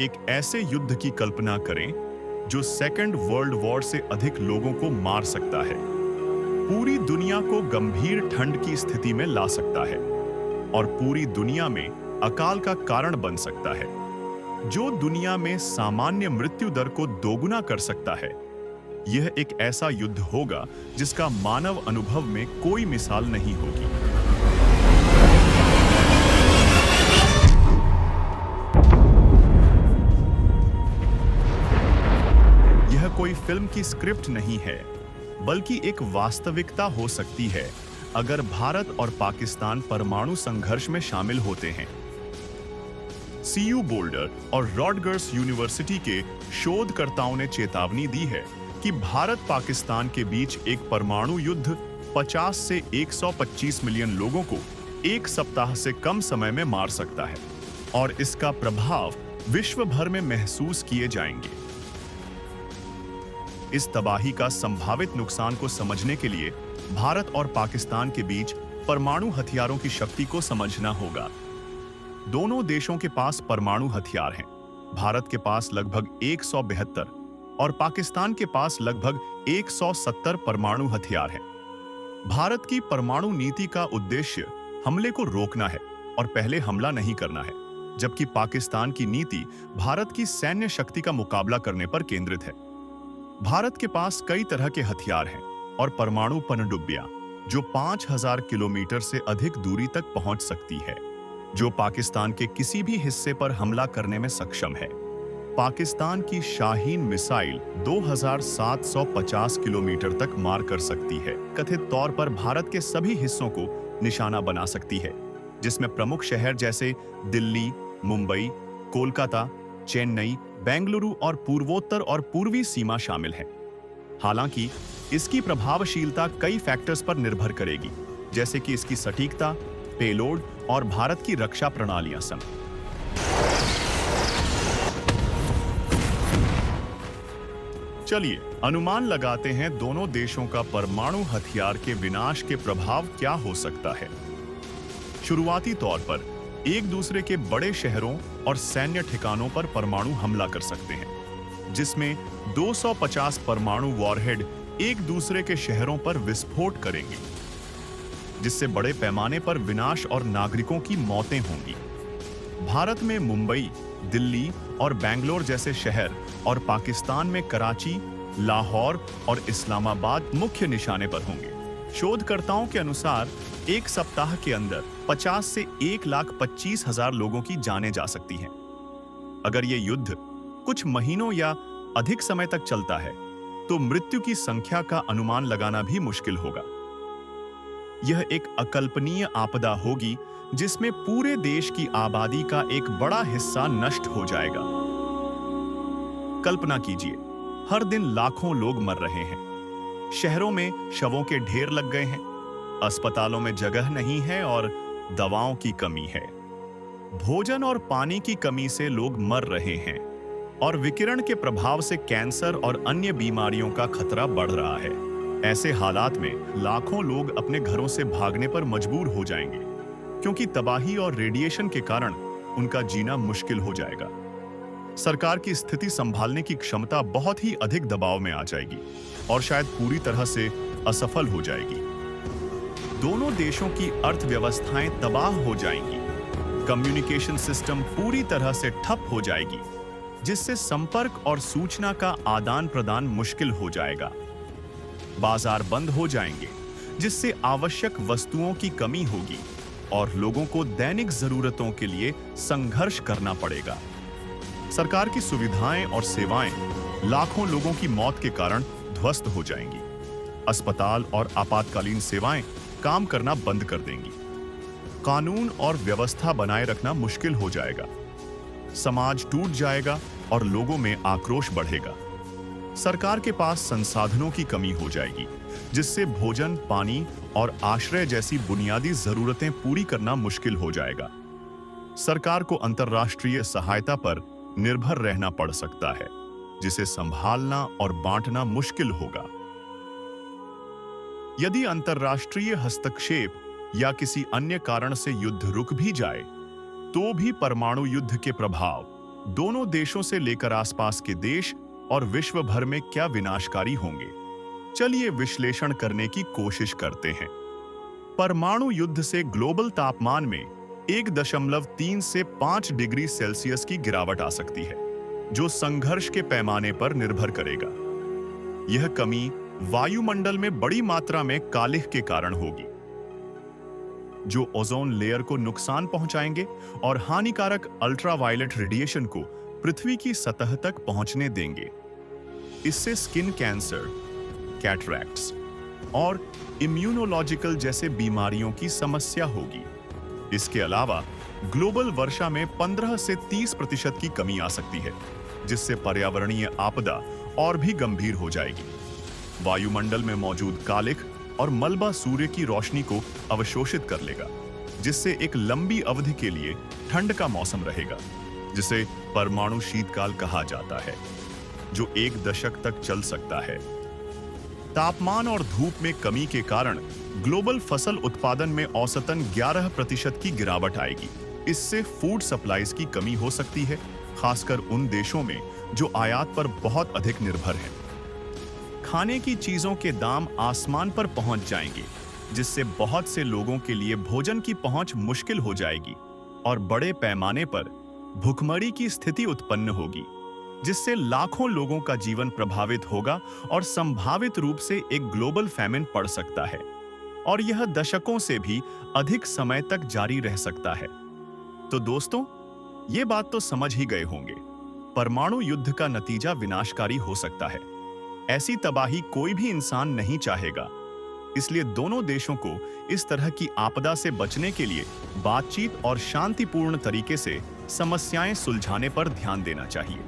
एक ऐसे युद्ध की कल्पना करें जो सेकेंड वर्ल्ड वॉर से अधिक लोगों को मार सकता है, पूरी दुनिया को गंभीर ठंड की स्थिति में ला सकता है और पूरी दुनिया में अकाल का कारण बन सकता है, जो दुनिया में सामान्य मृत्यु दर को दोगुना कर सकता है। यह एक ऐसा युद्ध होगा जिसका मानव अनुभव में कोई मिसाल नहीं होगी। यह कोई फिल्म की स्क्रिप्ट नहीं है, बल्कि एक वास्तविकता हो सकती है अगर भारत और पाकिस्तान परमाणु संघर्ष में शामिल होते हैं। सीयू बोल्डर और रॉडगर्स यूनिवर्सिटी के शोधकर्ताओं ने चेतावनी दी है कि भारत पाकिस्तान के बीच एक परमाणु युद्ध 50 से 125 मिलियन लोगों को एक सप्ताह से कम समय में मार सकता है और इसका प्रभाव विश्व भर में महसूस किए जाएंगे। इस तबाही का संभावित नुकसान को समझने के लिए भारत और पाकिस्तान के बीच परमाणु हथियारों की शक्ति को समझना होगा। दोनों देशों के पास परमाणु हथियार हैं। भारत के पास लगभग 172 और पाकिस्तान के पास लगभग 170 परमाणु हथियार हैं। भारत की परमाणु नीति का उद्देश्य हमले को रोकना है और पहले हमला नहीं करना है, जबकि पाकिस्तान की नीति भारत की सैन्य शक्ति का मुकाबला करने पर केंद्रित है। भारत के पास कई तरह के हथियार हैं और परमाणु पनडुब्बियां जो 5000 किलोमीटर से अधिक दूरी तक पहुंच सकती है, जो पाकिस्तान के किसी भी हिस्से पर हमला करने में सक्षम है। पाकिस्तान की शाहीन मिसाइल 2750 किलोमीटर तक मार कर सकती है। कथित तौर पर भारत के सभी हिस्सों को निशाना बना सकती है, जिसमें प्रमुख शहर जैसे दिल्ली, मुंबई, कोलकाता, चेन्नई, बेंगलुरु और पूर्वोत्तर और पूर्वी सीमा शामिल है। हालांकि इसकी प्रभावशीलता कई फैक्टर्स पर निर्भर करेगी, जैसे कि इसकी सटीकता, पेलोड और भारत की रक्षा प्रणालियां समेत। चलिए अनुमान लगाते हैं दोनों देशों का परमाणु हथियार के विनाश के प्रभाव क्या हो सकता है। शुरुआती तौर पर एक दूसरे के बड़े शहरों और सैन्य ठिकानों पर परमाणु हमला कर सकते हैं, जिसमें 250 परमाणु वॉरहेड एक दूसरे के शहरों पर विस्फोट करेंगे, जिससे बड़े पैमाने पर विनाश और नागरिकों की मौतें होंगी। भारत में मुंबई, दिल्ली और बेंगलोर जैसे शहर और पाकिस्तान में कराची, लाहौर और इस्लामाबाद मुख्य निशाने पर होंगे। शोधकर्ताओं के अनुसार एक सप्ताह के अंदर 50 से 1,25,000 लोगों की जानें जा सकती हैं। अगर ये युद्ध कुछ महीनों या अधिक समय तक चलता है, तो मृत्यु की संख्या का अनुमान लगाना भी मुश्किल होगा। यह एक अकल्पनीय आपदा होगी जिसमें पूरे देश की आबादी का एक बड़ा हिस्सा नष्ट हो जाएगा। कल्पना कीजिए, हर दिन लाखों लोग मर रहे हैं। शहरों में शवों के ढेर लग गए हैं, अस्पतालों में जगह नहीं है और दवाओं की कमी है। भोजन और पानी की कमी से लोग मर रहे हैं और विकिरण के प्रभाव से कैंसर और अन्य बीमारियों का खतरा बढ़ रहा है। ऐसे हालात में लाखों लोग अपने घरों से भागने पर मजबूर हो जाएंगे, क्योंकि तबाही और रेडिएशन के कारण उनका जीना मुश्किल हो जाएगा। सरकार की स्थिति संभालने की क्षमता बहुत ही अधिक दबाव में आ जाएगी और शायद पूरी तरह से असफल हो जाएगी। दोनों देशों की अर्थव्यवस्थाएं तबाह हो जाएंगी। कम्युनिकेशन सिस्टम पूरी तरह से ठप हो जाएगी, जिससे संपर्क और सूचना का आदान प्रदान मुश्किल हो जाएगा। बाजार बंद हो जाएंगे, जिससे आवश्यक वस्तुओं की कमी होगी और लोगों को दैनिक जरूरतों के लिए संघर्ष करना पड़ेगा। सरकार की सुविधाएं और सेवाएं लाखों लोगों की मौत के कारण ध्वस्त हो जाएंगी। अस्पताल और आपातकालीन सेवाएं काम करना बंद कर देंगी। कानून और व्यवस्था बनाए रखना मुश्किल हो जाएगा। समाज टूट जाएगा और लोगों में आक्रोश बढ़ेगा। सरकार के पास संसाधनों की कमी हो जाएगी, जिससे भोजन, पानी और आश्रय जैसी बुनियादी जरूरतें पूरी करना मुश्किल हो जाएगा। सरकार को अंतर्राष्ट्रीय सहायता पर निर्भर रहना पड़ सकता है, जिसे संभालना और बांटना मुश्किल होगा। यदि अंतर्राष्ट्रीय हस्तक्षेप या किसी अन्य कारण से युद्ध रुक भी जाए, तो भी परमाणु युद्ध के प्रभाव दोनों देशों से लेकर आसपास के देश और विश्व भर में क्या विनाशकारी होंगे। चलिए विश्लेषण करने की कोशिश करते हैं। परमाणु युद्ध से ग्लोबल तापमान में 1.3 से 5 डिग्री सेल्सियस की गिरावट आ सकती है, जो संघर्ष के पैमाने पर निर्भर करेगा। यह कमी वायुमंडल में बड़ी मात्रा में कालिख के कारण होगी, जो ओजोन लेयर को नुकसान पहुंचाएंगे और हानिकारक अल्ट्रावायलेट रेडिएशन को पृथ्वी की सतह तक पहुंचने देंगे। इससे स्किन कैंसर, कैटरैक्ट्स और इम्यूनोलॉजिकल जैसे बीमारियों की समस्या होगी। इसके अलावा ग्लोबल वर्षा में 15 से 30% की कमी आ सकती है, जिससे पर्यावरणीय आपदा और भी गंभीर हो जाएगी। वायुमंडल में मौजूद कालिख और मलबा सूर्य की रोशनी को अवशोषित कर लेगा, जिससे एक लंबी अवधि के लिए ठंड का मौसम रहेगा, जिसे परमाणु शीतकाल कहा जाता है, जो 1 दशक तक चल सकता है। तापमान और धूप में कमी के कारण ग्लोबल फसल उत्पादन में औसतन 11% की गिरावट आएगी। इससे फूड सप्लाईज की कमी हो सकती है, खासकर उन देशों में जो आयात पर बहुत अधिक निर्भर हैं। खाने की चीजों के दाम आसमान पर पहुंच जाएंगे, जिससे बहुत से लोगों के लिए भोजन की पहुंच मुश्किल हो जाएगी और बड़े पैमाने पर भुखमरी की स्थिति उत्पन्न होगी, जिससे लाखों लोगों का जीवन प्रभावित होगा और संभावित रूप से एक ग्लोबल फैमिन पड़ सकता है, और यह दशकों से भी अधिक समय तक जारी रह सकता है। तो दोस्तों, ये बात तो समझ ही गए होंगे, परमाणु युद्ध का नतीजा विनाशकारी हो सकता है। ऐसी तबाही कोई भी इंसान नहीं चाहेगा। इसलिए दोनों देशों को इस तरह की आपदा से बचने के लिए बातचीत और शांतिपूर्ण तरीके से समस्याएं सुलझाने पर ध्यान देना चाहिए।